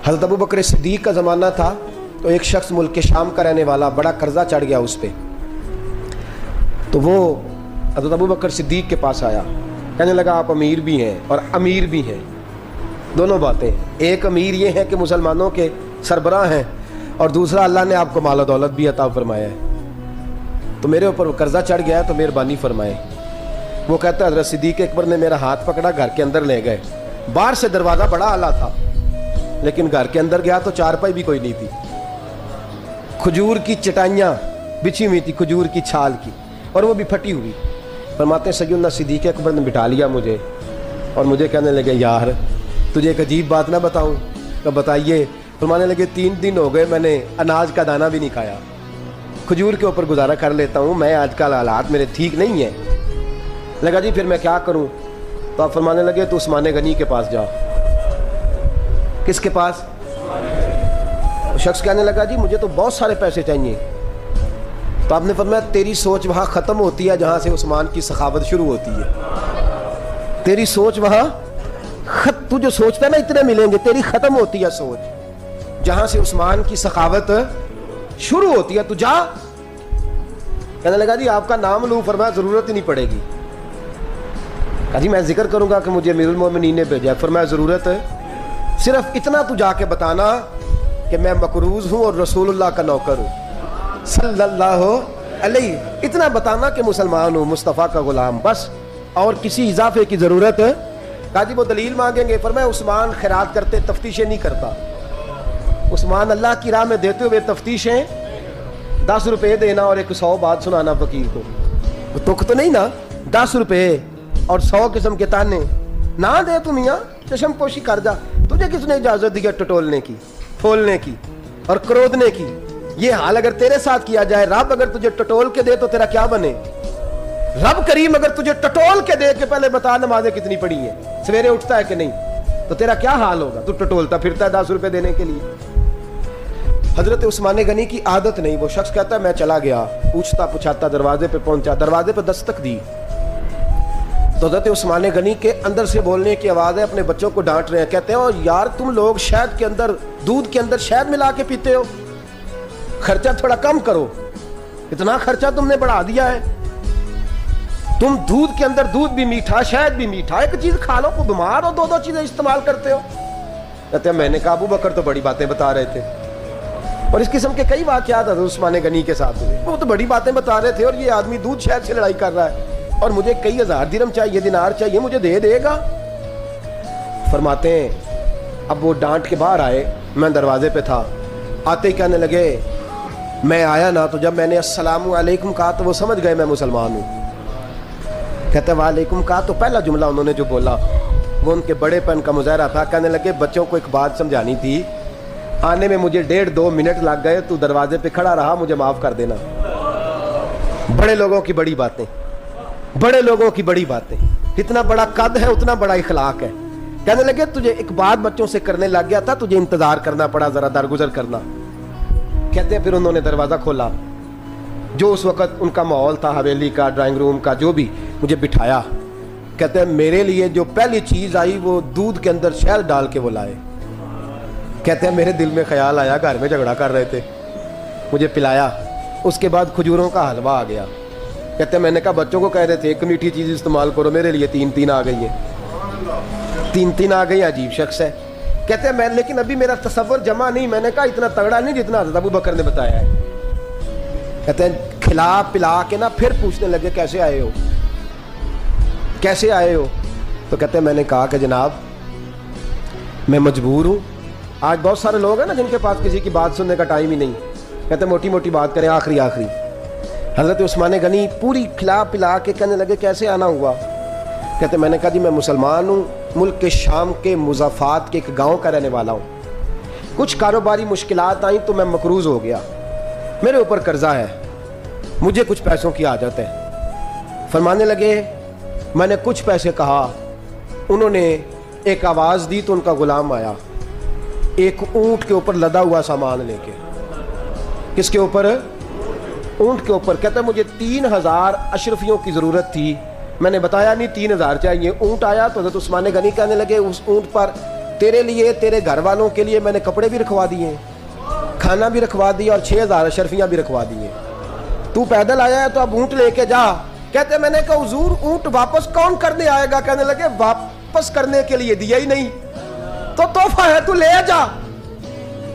حضرت ابو بکر صدیق کا زمانہ تھا تو ایک شخص ملک شام کا رہنے والا، بڑا قرضہ چڑھ گیا اس پہ، تو وہ حضرت ابو بکر صدیق کے پاس آیا، کہنے لگا آپ امیر بھی ہیں اور امیر بھی ہیں، دونوں باتیں، ایک امیر یہ ہے کہ مسلمانوں کے سربراہ ہیں، اور دوسرا اللہ نے آپ کو مال و دولت بھی عطا فرمایا ہے، تو میرے اوپر قرضہ چڑھ گیا ہے تو مہربانی فرمائیں۔ وہ کہتا ہے حضرت صدیق اکبر نے میرا ہاتھ پکڑا، گھر کے اندر لے گئے، باہر سے دروازہ بڑا اعلیٰ تھا لیکن گھر کے اندر گیا تو چارپائی بھی کوئی نہیں تھی، کھجور کی چٹائیاں بچھی ہوئی تھی، کھجور کی چھال کی، اور وہ بھی پھٹی ہوئی۔ فرماتے ہیں سیدنا صدیق اکبر نے بٹھا لیا مجھے اور مجھے کہنے لگے یار تجھے ایک عجیب بات نہ بتاؤں؟ تو بتائیے۔ فرمانے لگے 3 دن ہو گئے میں نے اناج کا دانہ بھی نہیں کھایا، کھجور کے اوپر گزارا کر لیتا ہوں میں، آج کل حالات میرے ٹھیک نہیں ہیں۔ لگا جی پھر میں کیا کروں؟ تو آپ فرمانے لگے تو عثمان غنی کے پاس جا۔ کس کے پاس؟ شخص کہنے لگا جی مجھے تو بہت سارے پیسے چاہیے۔ تو آپ نے فرمایا تیری سوچ وہاں ختم ہوتی ہے جہاں سے عثمان کی سخاوت شروع ہوتی ہے، تیری سوچ وہاں تو جو سوچتا ہے نا اتنے ملیں گے، تیری ختم ہوتی ہے سوچ جہاں سے عثمان کی سخاوت شروع ہوتی ہے، تو جا۔ کہنے لگا جی آپ کا نام لوں؟ فرمایا ضرورت ہی نہیں پڑے گی۔ کہا جی میں ذکر کروں گا کہ مجھے امیر المومنین نے بھیجا ہے۔ فرمایا ضرورت ہے، صرف اتنا تو جا کے بتانا کہ میں مقروض ہوں اور رسول اللہ کا نوکر ہوں صلی اللہ علیہ، اتنا بتانا کہ مسلمان ہوں، مصطفیٰ کا غلام، بس، اور کسی اضافے کی ضرورت ہے۔ کہا جی وہ دلیل مانگیں گے؟ فرمایا عثمان خیرات کرتے تفتیشیں نہیں کرتا، عثمان اللہ کی راہ میں دیتے ہوئے تفتیشیں 10 روپے دینا اور 100 بات سنانا فقیر کو، تک تو نہیں نا، 10 روپے اور 100 قسم کے تانے نہ دے تو میاں چشم پوشی کر جا، تجھے کس نے اجازت دی ٹٹولنے کی، پھولنے کی اور کرودنے کی؟ یہ حال اگر تیرے ساتھ کیا جائے، رب اگر تجھے ٹٹول کے دے تو تیرا کیا بنے؟ رب کریم اگر تجھے ٹٹول کے دے کہ پہلے بتا نمازیں کتنی پڑھی ہیں، سویرے اٹھتا ہے کہ نہیں، تو تیرا کیا حال ہوگا؟ تو ٹٹولتا پھرتا ہے 10 روپے دینے کے لیے۔ حضرت عثمان غنی کی عادت نہیں، وہ شخص کہتا ہے میں چلا گیا، پوچھتا پچھاتا دروازے پہ پہنچا، دروازے پہ دستک دی تو حضرت عثمان غنی کے اندر سے بولنے کی آواز ہے، اپنے بچوں کو ڈانٹ رہے ہیں، کہتے ہیں یار تم لوگ شہد کے اندر، دودھ کے اندر شہد ملا کے پیتے ہو، خرچہ تھوڑا کم کرو، اتنا خرچہ تم نے بڑھا دیا ہے، تم دودھ کے اندر دودھ بھی میٹھا شہد بھی میٹھا، ایک چیز کھا لو، کو بیمار ہو 2 چیزیں استعمال کرتے ہو۔ کہتے ہیں میں نے کہا ابو بکر تو بڑی باتیں بتا رہے تھے، اور اس قسم کے کئی واقعات حضرت عثمان غنی کے ساتھ ہوئے، وہ تو بڑی باتیں بتا رہے تھے اور یہ آدمی دودھ شہد سے لڑائی کر رہا ہے اور مجھے کئی ہزار درہم چاہیے، دینار چاہیے، مجھے دے گا؟ فرماتے ہیں اب وہ ڈانٹ کے باہر آئے، میں دروازے پہ تھا، آتے ہی کہنے لگے میں آیا نا تو جب میں نے السلام علیکم کہا تو وہ سمجھ گئے میں مسلمان ہوں۔ کہتے ہیں وعلیکم کہا تو پہلا جملہ انہوں نے جو بولا وہ ان کے بڑے پن کا مظاہرہ تھا۔ کہنے لگے بچوں کو ایک بات سمجھانی تھی، آنے میں مجھے 1.5-2 منٹ لگ گئے، تو دروازے پہ کھڑا رہا، مجھے معاف کر دینا۔ بڑے لوگوں کی بڑی باتیں، بڑے لوگوں کی بڑی باتیں، اتنا بڑا قد ہے اتنا بڑا اخلاق ہے۔ کہنے لگے تجھے ایک بات بچوں سے کرنے لگ گیا تھا، تجھے انتظار کرنا پڑا، ذرا درگزر کرنا۔ کہتے ہیں پھر انہوں نے دروازہ کھولا، جو اس وقت ان کا ماحول تھا حویلی کا، ڈرائنگ روم کا، جو بھی، مجھے بٹھایا۔ کہتے ہیں میرے لیے جو پہلی چیز آئی وہ دودھ کے اندر شہد ڈال کے وہ لائے۔ کہتے ہیں میرے دل میں خیال آیا گھر میں جھگڑا کر رہے تھے، مجھے پلایا، اس کے بعد کھجوروں کا حلوہ آ گیا۔ کہتے ہیں میں نے کہا بچوں کو کہہ رہے تھے ایک میٹھی چیز استعمال کرو، میرے لیے 3 آ گئی ہیں، 3 آ گئی، عجیب شخص ہے۔ کہتے ہیں میں لیکن ابھی میرا تصور جمع نہیں، میں نے کہا اتنا تگڑا نہیں جتنا حضرت ابو بکر نے بتایا ہے۔ کہتے ہیں کھلا پلا کے نا پھر پوچھنے لگے کیسے آئے ہو، کیسے آئے ہو؟ تو کہتے ہیں میں نے کہا کہ جناب میں مجبور ہوں، آج بہت سارے لوگ ہیں نا جن کے پاس کسی کی بات سننے کا ٹائم ہی نہیں، کہتے ہیں موٹی موٹی بات کریں، آخری۔ حضرت عثمان غنی پوری کھلا پلا کے کہنے لگے کیسے آنا ہوا؟ کہتے میں نے کہا جی میں مسلمان ہوں، ملک کے شام کے مضافات کے ایک گاؤں کا رہنے والا ہوں، کچھ کاروباری مشکلات آئیں تو میں مقروض ہو گیا، میرے اوپر قرضہ ہے، مجھے کچھ پیسوں کی حاجت ہے۔ فرمانے لگے میں نے کچھ پیسے کہا، انہوں نے ایک آواز دی تو ان کا غلام آیا، ایک اونٹ کے اوپر لدا ہوا سامان لے کے۔ کس کے اوپر؟ اونٹ کے اوپر۔ کہتا ہے مجھے 3000 اشرفیوں کی ضرورت تھی، میں نے بتایا نہیں 3000 چاہیے۔ اونٹ آیا تو حضرت عثمان غنی کہنے لگے اس اونٹ پر تیرے لیے تیرے گھر والوں کے لیے میں نے کپڑے بھی رکھوا دیے ہیں، کھانا بھی رکھوا دیا اور 6000 اشرفیاں بھی رکھوا دی ہیں، تو پیدل آیا ہے تو اب اونٹ لے کے جا۔ کہتے میں نے کہا حضور اونٹ واپس کون کرنے آئے گا؟ کہنے لگے واپس کرنے کے لیے دیا ہی نہیں تو تحفہ ہے تو لے جا۔